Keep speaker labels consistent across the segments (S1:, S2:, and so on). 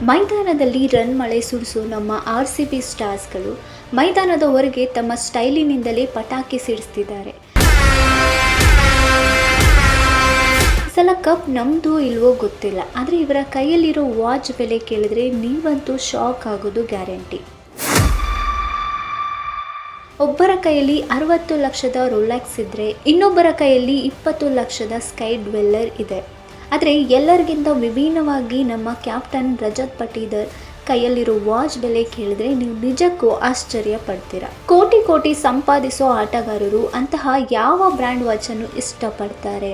S1: ಮೈದಾನದಲ್ಲಿ ರನ್ ಮಳೆ ಸುರಿಸೋ ನಮ್ಮ RCB ಸ್ಟಾರ್ಸ್ಗಳು ಮೈದಾನದ ಹೊರಗೆ ತಮ್ಮ ಸ್ಟೈಲಿನಿಂದಲೇ ಪಟಾಕಿ ಸಿಡಿಸ್ತಿದ್ದಾರೆ. ಸಲ ಕಪ್ ನಮ್ದು ಇಲ್ವೋ ಗೊತ್ತಿಲ್ಲ, ಆದರೆ ಇವರ ಕೈಯಲ್ಲಿರೋ ವಾಚ್ ಬೆಲೆ ಕೇಳಿದ್ರೆ ನೀವಂತೂ ಶಾಕ್ ಆಗೋದು ಗ್ಯಾರಂಟಿ. ಒಬ್ಬರ ಕೈಯಲ್ಲಿ 60 ಲಕ್ಷದ ರೋಲೆಕ್ಸ್ ಇದ್ರೆ ಇನ್ನೊಬ್ಬರ ಕೈಯಲ್ಲಿ 20 ಲಕ್ಷದ ಸ್ಕೈ ಡ್ವೆಲ್ಲರ್ ಇದೆ. ಆದರೆ ಎಲ್ಲರಿಗಿಂತ ವಿಭಿನ್ನವಾಗಿ ನಮ್ಮ ಕ್ಯಾಪ್ಟನ್ ರಜತ್ ಪಟೀದರ್ ಕೈಯಲ್ಲಿರೋ ವಾಚ್ ಬೆಲೆ ಕೇಳಿದ್ರೆ ನೀವು ನಿಜಕ್ಕೂ ಆಶ್ಚರ್ಯ ಪಡ್ತೀರಾ. ಕೋಟಿ ಕೋಟಿ ಸಂಪಾದಿಸೋ ಆಟಗಾರರು ಅಂತಹ ಯಾವ ಬ್ರ್ಯಾಂಡ್ ವಾಚನ್ನು ಇಷ್ಟಪಡ್ತಾರೆ?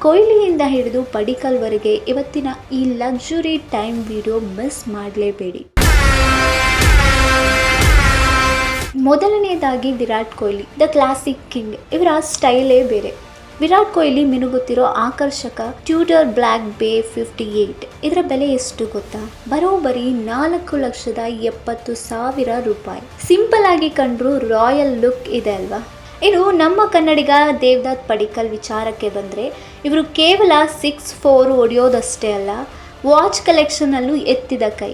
S1: ಕೊಹ್ಲಿಯಿಂದ ಹಿಡಿದು ಪಡಿಕಲ್ವರೆಗೆ ಇವತ್ತಿನ ಈ ಲಕ್ಸುರಿ ಟೈಮ್ ವಿಡಿಯೋ ಮಿಸ್ ಮಾಡಲೇಬೇಡಿ. ಮೊದಲನೇದಾಗಿ Virat Kohli, the classic king. ಇವರ ಸ್ಟೈಲೇ ಬೇರೆ. ವಿರಾಟ್ ಕೊಹ್ಲಿ ಮಿನುಗುತ್ತಿರೋ ಆಕರ್ಷಕ ಟ್ಯೂಡರ್ ಬ್ಲ್ಯಾಕ್ ಬೇ 58. ಇದರ ಬೆಲೆ ಎಷ್ಟು ಗೊತ್ತಾ? ಬರೋಬ್ಬರಿ 4,70,000 ರೂಪಾಯಿ. ಸಿಂಪಲ್ ಆಗಿ ಕಂಡ್ರು ರಾಯಲ್ ಲುಕ್ ಇದೆ ಅಲ್ವಾ? ಇನ್ನು ನಮ್ಮ ಕನ್ನಡಿಗ ದೇವದತ್ ಪಡಿಕ್ಕಲ್ ವಿಚಾರಕ್ಕೆ ಬಂದರೆ, ಇವರು ಕೇವಲ 6'4" ಹೊಡೆಯೋದಷ್ಟೇ ಅಲ್ಲ, ವಾಚ್ ಕಲೆಕ್ಷನಲ್ಲೂ ಎತ್ತಿದ ಕೈ.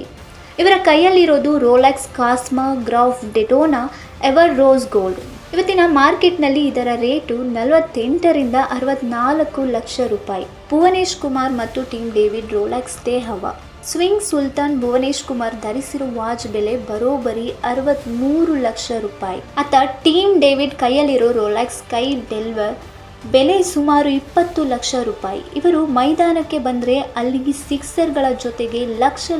S1: ಇವರ ಕೈಯಲ್ಲಿರೋದು Rolex Cosmograph Daytona Everose gold. ಇವತ್ತಿನ ಮಾರ್ಕೆಟ್ನಲ್ಲಿ ಇದರ ರೇಟು 48ರಿಂದ 64 ಲಕ್ಷ ರೂಪಾಯಿ. ಭುವನೇಶ್ ಕುಮಾರ್ ಮತ್ತು ಟೀಮ್ ಡೇವಿಡ್ ರೋಲೆಕ್ಸ್ದೇ ಹವಾ. ಸ್ವಿಂಗ್ ಸುಲ್ತಾನ್ ಭುವನೇಶ್ ಕುಮಾರ್ ಧರಿಸಿರೋ ವಾಚ್ ಬೆಲೆ ಬರೋಬ್ಬರಿ 63 ಲಕ್ಷ ರೂಪಾಯಿ. ಆತ ಟೀಮ್ ಡೇವಿಡ್ ಕೈಯಲ್ಲಿರೋ ರೋಲೆಕ್ಸ್ ಸ್ಕೈ ಡೆಲ್ವರ್ ಬೆಲೆ ಸುಮಾರು 20 ಲಕ್ಷ ರೂಪಾಯಿ. ಇವರು ಮೈದಾನಕ್ಕೆ ಬಂದರೆ ಅಲ್ಲಿಗೆ ಸಿಕ್ಸರ್ಗಳ ಜೊತೆಗೆ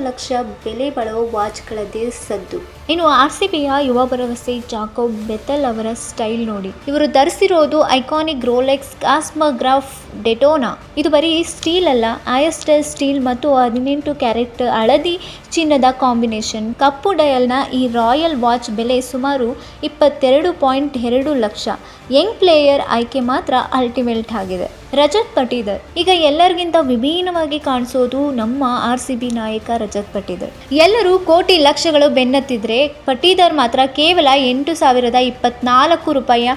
S1: ಲಕ್ಷ ಬೆಲೆ ಬಾಳುವ ವಾಚ್ಗಳದ್ದೇ ಸದ್ದು. ಇನ್ನು RCBಯ ಯುವ ಭರವಸೆ ಜಾಕೋಬ್ ಬೆಥೆಲ್ ಅವರ ಸ್ಟೈಲ್ ನೋಡಿ. ಇವರು ಧರಿಸಿರೋದು ಐಕಾನಿಕ್ ರೋಲೆಕ್ಸ್ ಕಾಸ್ಮೋಗ್ರಾಫ್ ಡೆಟೋನಾ. ಇದು ಬರೀ ಸ್ಟೀಲ್ ಅಲ್ಲ, ಐಎಸ್ಟೈಲ್ ಸ್ಟೀಲ್ ಮತ್ತು 18 ಕ್ಯಾರೆಟ್ ಹಳದಿ ಚಿನ್ನದ ಕಾಂಬಿನೇಷನ್. ಕಪ್ಪು ಡಯಲ್ನ ಈ ರಾಯಲ್ ವಾಚ್ ಬೆಲೆ ಸುಮಾರು 22.2 ಲಕ್ಷ. ಯಂಗ್ ಪ್ಲೇಯರ್ ಆಯ್ಕೆ ಮಾತ್ರ ಅಲ್ಟಿಮೇಟ್ ಆಗಿದೆ. ರಜತ್ ಪಟೀದರ್ ಈಗ ಎಲ್ಲರಿಗಿಂತ ವಿಭಿನ್ನವಾಗಿ ಕಾಣಿಸೋದು ನಮ್ಮ RCB ನಾಯಕ ರಜತ್ ಪಟೀದರ್. ಎಲ್ಲರೂ ಕೋಟಿ ಲಕ್ಷಗಳು ಬೆನ್ನತ್ತಿದ್ರೆ ಪಟೀದರ್ ಮಾತ್ರ ಕೇವಲ 8,024 ರೂಪಾಯಿಯ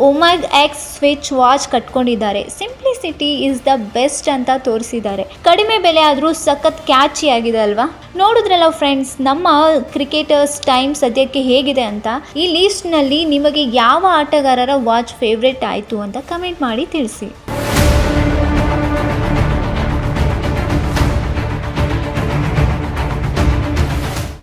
S1: ಒಮೆಗ್ ಎಕ್ಸ್ ಸ್ವಿಚ್ ವಾಚ್ ಕಟ್ಕೊಂಡಿದ್ದಾರೆ. ಸಿಂಪ್ಲಿಸಿಟಿ ಇಸ್ ದ ಬೆಸ್ಟ್ ಅಂತ ತೋರಿಸಿದ್ದಾರೆ. ಕಡಿಮೆ ಬೆಲೆ ಆದರೂ ಸಖತ್ ಕ್ಯಾಚಿ ಆಗಿದೆ ಅಲ್ವಾ? ನೋಡಿದ್ರಲ್ಲ ಫ್ರೆಂಡ್ಸ್, ನಮ್ಮ ಕ್ರಿಕೆಟರ್ಸ್ ಟೈಮ್ ಸದ್ಯಕ್ಕೆ ಹೇಗಿದೆ ಅಂತ. ಈ ಲೀಸ್ಟ್ನಲ್ಲಿ ನಿಮಗೆ ಯಾವ ಆಟಗಾರರ ವಾಚ್ ಫೇವ್ರೇಟ್ ಆಯಿತು ಅಂತ ಕಮೆಂಟ್ ಮಾಡಿ ತಿಳಿಸಿ.